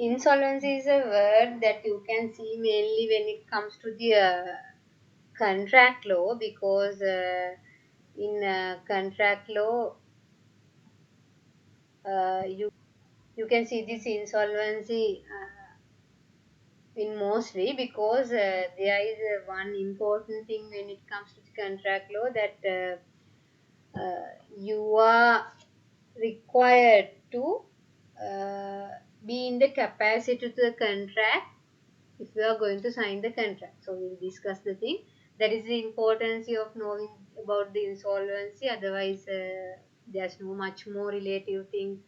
Insolvency is a word that you can see mainly when it comes to the contract law, because in contract law you can see this insolvency in mostly, because there is one important thing when it comes to the contract law, that you are required to uh, be in the capacity to the contract if we are going to sign the contract. So we'll discuss the thing. That is the importance of knowing about the insolvency. Otherwise, there's no much more relative thing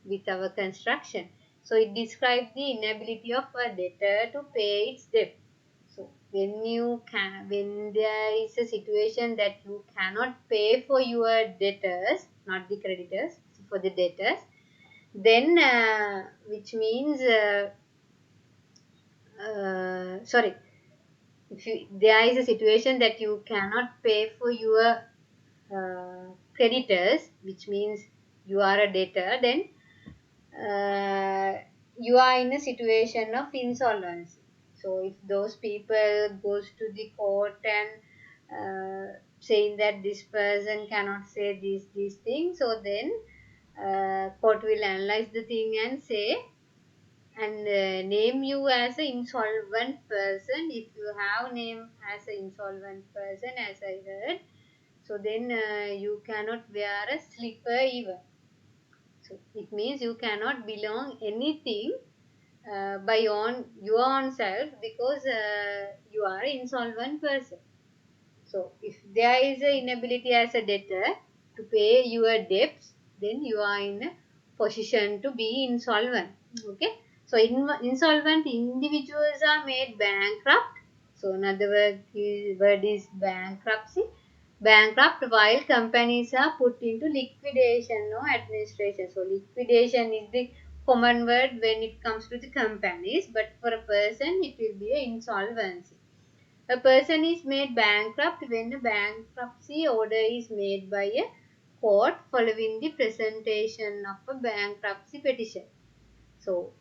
with our construction. So it describes the inability of a debtor to pay its debt. So when there is a situation that you cannot pay for your debtors, not the creditors, for the debtors, then which means sorry, if there is a situation that you cannot pay for your creditors, which means you are a debtor, then you are in a situation of insolvency. So if those people goes to the court and saying that this person cannot say these things, so then court will analyze the thing and say, and name you as an insolvent person. If you have name as an insolvent person, as I heard, so then you cannot wear a slipper even. So it means you cannot belong anything by your own self, because you are an insolvent person. So if there is an inability as a debtor to pay your debts, then you are in a position to be insolvent. Okay. So insolvent individuals are made bankrupt. So another word is bankruptcy. Bankrupt, while companies are put into liquidation or administration. So liquidation is the common word when it comes to the companies, but for a person it will be an insolvency. A person is made bankrupt when a bankruptcy order is made by a court following the presentation of a bankruptcy petition. So,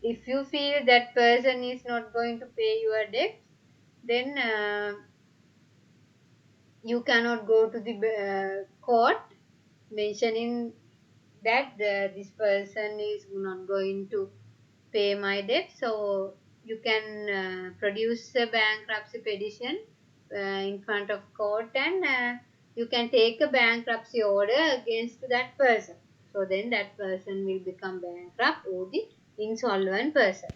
if you feel that person is not going to pay your debts, then you cannot go to the court mentioning that this person is not going to pay my debt. So you can produce a bankruptcy petition in front of court, and you can take a bankruptcy order against that person. So then that person will become bankrupt or the insolvent person.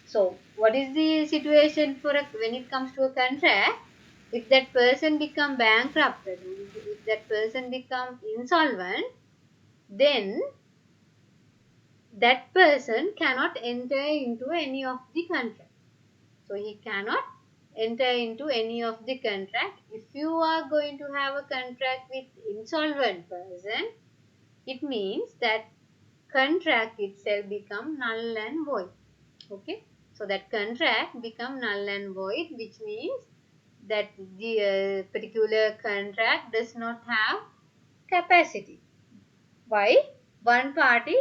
So what is the situation for when it comes to a contract? If that person become bankrupted, if that person become insolvent, then that person cannot enter into any of the contract. So he cannot enter into any of the contract. If you are going to have a contract with insolvent person, it means that contract itself become null and void. Okay. So that contract become null and void, which means that the particular contract does not have capacity. Why? One party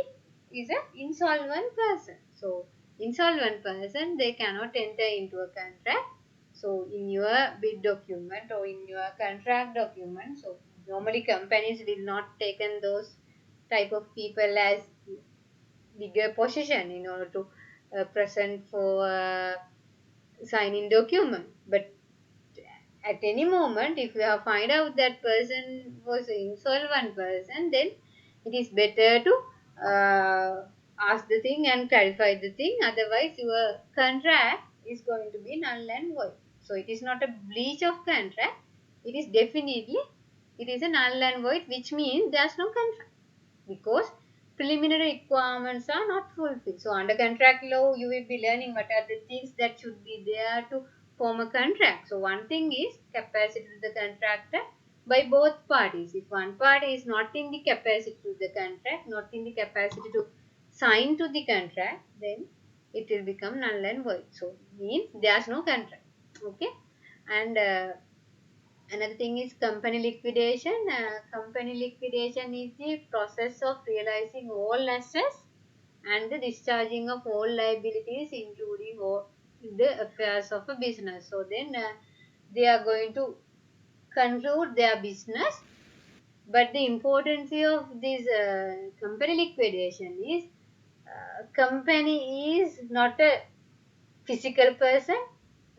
is an insolvent person. So, insolvent person, they cannot enter into a contract. So, in your bid document or in your contract document, so normally companies will not taken those type of people as bigger position in order to present for signing document. But at any moment, if you have find out that person was an insolvent person, then it is better to ask the thing and clarify the thing. Otherwise, your contract is going to be null and void. So it is not a breach of contract. It is definitely, it is a null and void, which means there is no contract, because preliminary requirements are not fulfilled. So under contract law, you will be learning what are the things that should be there to form a contract. So one thing is capacity to the contractor by both parties. If one party is not in the capacity to the contract, not in the capacity to sign to the contract, then it will become null and void. So means there is no contract. Okay. And another thing is company liquidation. Company liquidation is the process of realizing all assets and the discharging of all liabilities, including all the affairs of a business. So then they are going to conclude their business. But the importance of this company liquidation is company is not a physical person.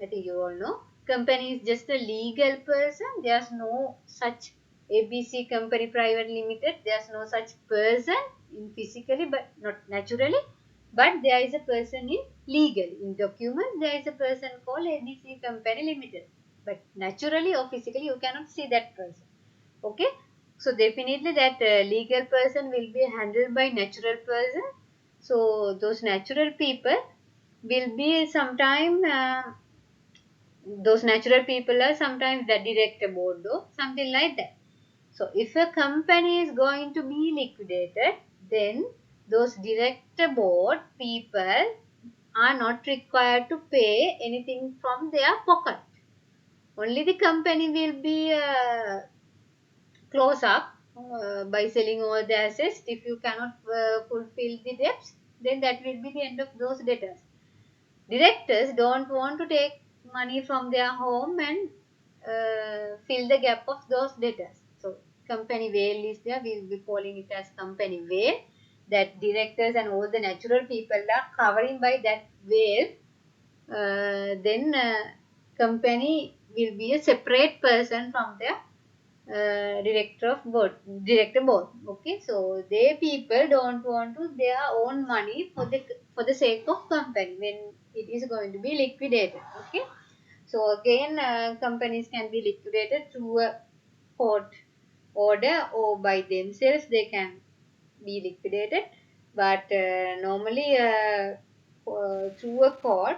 I think you all know. Company is just a legal person. There's no such ABC Company Private Limited. There's no such person in physically, but not naturally. But there is a person in legal. In document, there is a person called ABC Company Limited. But naturally or physically, you cannot see that person. Okay. So definitely that legal person will be handled by natural person. So those natural people will be sometime those natural people are sometimes the director board though, something like that. So if a company is going to be liquidated, then those director board people are not required to pay anything from their pocket. Only the company will be close up by selling all the assets. If you cannot fulfill the debts, then that will be the end of those debtors. Directors don't want to take money from their home and fill the gap of those debtors. So company veil is there. We will be calling it as company veil. That directors and all the natural people are covering by that veil. Then company will be a separate person from their director board. Okay, so they people don't want to their own money for the sake of company when it is going to be liquidated. Okay, so again companies can be liquidated through a court order or by themselves they can be liquidated, but normally through a court,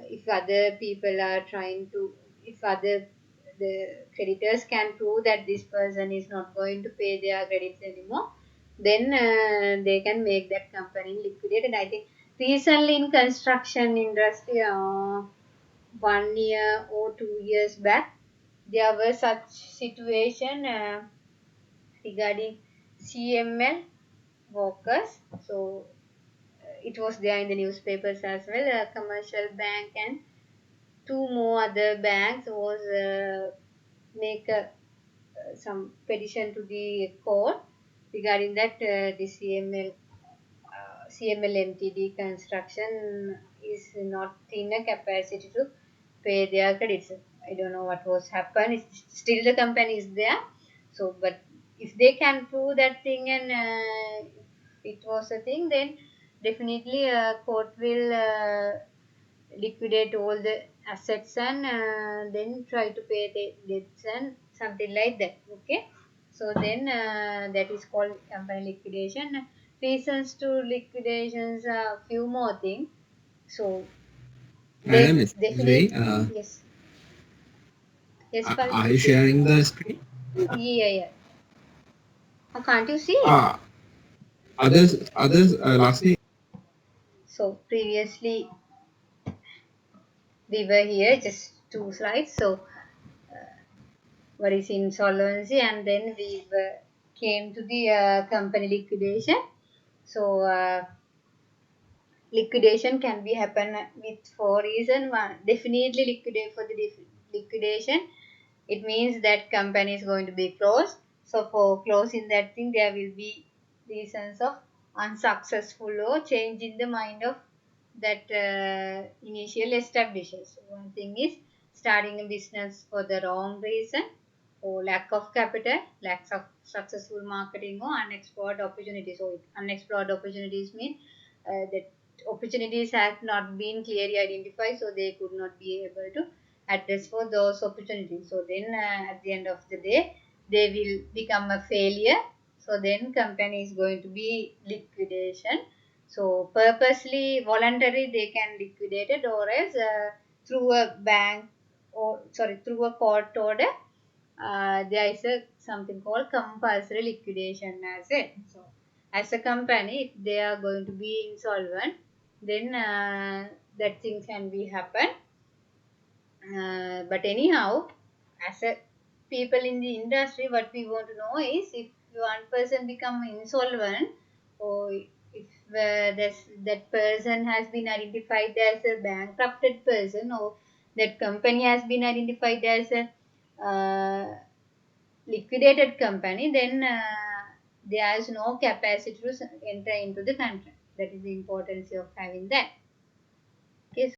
if other people are trying to, if other the creditors can prove that this person is not going to pay their credits anymore, then they can make that company liquidated. I think recently in construction industry, 1 year or 2 years back, there was such situation regarding CML workers. So it was there in the newspapers as well. A commercial bank and two more other banks was make a, some petition to the court regarding that the CML Ltd construction is not in a capacity to pay their credits. I don't know what was happened. Still the company is there. So, but if they can prove that thing and it was a thing, then definitely court will liquidate all the assets and then try to pay the debts and something like that. Okay, so then that is called company liquidation. Reasons to liquidations are few more things. So they Madam, excuse me. definitely, yes, yes, Are Palvi. you sharing the screen? Yeah, yeah. Oh, can't you see it? Uh, others, lastly, So previously we were here just two slides. So what is insolvency, and then we came to the company liquidation. So liquidation can be happen with four reasons. One, definitely liquidate for the liquidation. It means that company is going to be closed. So for closing that thing, there will be reasons of unsuccessful or change in the mind of that initial establishers. One thing is starting a business for the wrong reason, or lack of capital, lack of successful marketing, or unexplored opportunities. So unexplored opportunities mean that opportunities have not been clearly identified, so they could not be able to address for those opportunities. So then at the end of the day, they will become a failure. So then company is going to be liquidation. So purposely, voluntary, they can liquidate it, or else through a bank or sorry through a court order. There is a something called compulsory liquidation as it. So as a company, if they are going to be insolvent, then that thing can be happen. But anyhow, as a people in the industry, what we want to know is if one person become insolvent, or if where that person has been identified as a bankrupted person, or that company has been identified as a liquidated company, then there is no capacity to enter into the contract. That is the importance of having that.